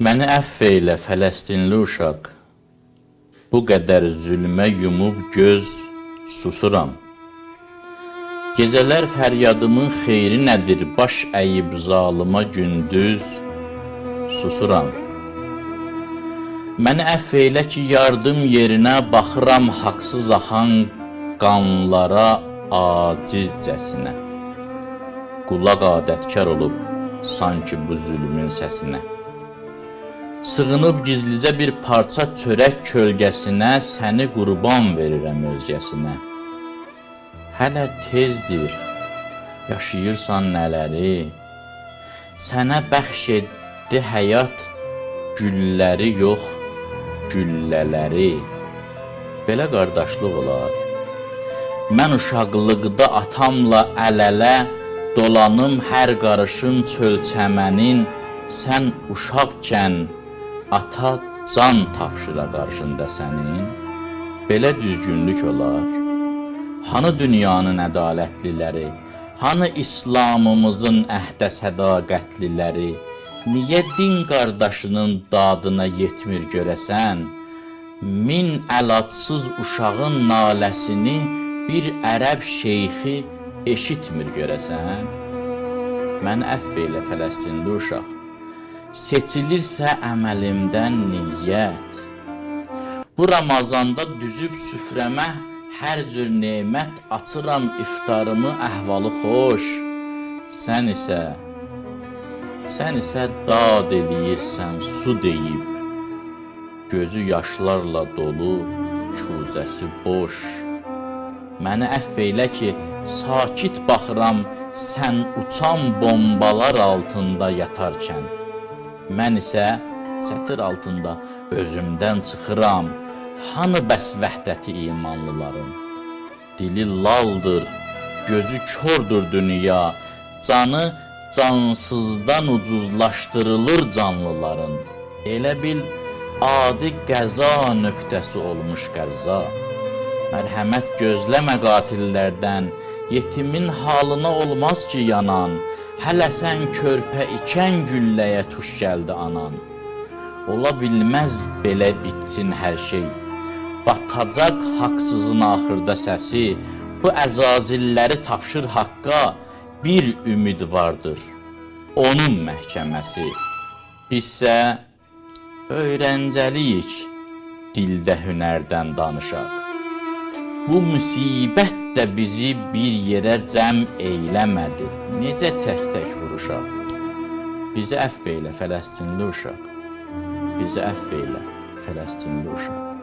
Məni əfv eylə Fələstinli uşaq, bu qədər zülmə yumub göz susuram. Gecələr fəryadımın xeyri nədir, baş əyib zalıma gündüz susuram. Məni əfv eylə ki, yardım yerinə baxıram haqsız axan qanlara acizcəsinə. Qulaq adətkar olub sanki bu zülmün səsinə. Sığınıb gizlicə bir parça çörək kölgəsinə, səni qurban verirəm özgəsinə. Hələ tezdir, yaşayırsan nələri, sənə bəxş etdi həyat gülləri yox, güllələri. Belə qardaşlıq olar. Mən uşaqlıqda atamla əl-ələ dolanım hər qarışın çöl çəmənin, sən uşaqkən ata can tapşıra qarşında sənin. Belə düzgünlük olar. Hanı dünyanın ədalətliləri, hanı İslamımızın əhdə sədaqətliləri, niyə din qardaşının dadına yetmir görəsən? Min əlacsız uşağın naləsini bir ərəb şeyxi eşitmir görəsən? Mən əfv eylə Fələstinli uşaq, seçilirsə əməlimdən niyyət. Bu Ramazanda düzüb süfrəmə hər cür nemət, açıram iftarımı əhvalı xoş. Sən isə dad eləyirsən su deyib, gözü yaşlarla dolu, kuzəsi boş. Məni əfv eylə ki, sakit baxıram sən uçan bombalar altında yatarkən. Mən isə sətir altında özümdən çıxıram, hanı bəs vəhdəti imanlıların? Dili laldır, gözü kördür dünya, canı cansızdan ucuzlaşdırılır canlıların. Elə bil adi qəza nöqtəsi olmuş qəza. Mərhəmət gözləmə qatillərdən, yetimin halına olmaz ki yanan. Hələ sən körpə ikən gülləyə tuş gəldi anan. Ola bilməz belə bitsin hər şey. Batacaq haqsızın axırda səsi. Bu əzazilləri tapşır haqqa, bir ümid vardır, onun məhkəməsi. Bizsə öyrəncəliyik, dildə hünərdən danışaq. Bu müsibət də bizi bir yerə cəm eyləmədi. Necə tək-tək vuruşaq? Bizi əfv eylə Fələstinli uşaq. Bizi əfv eylə Fələstinli uşaq.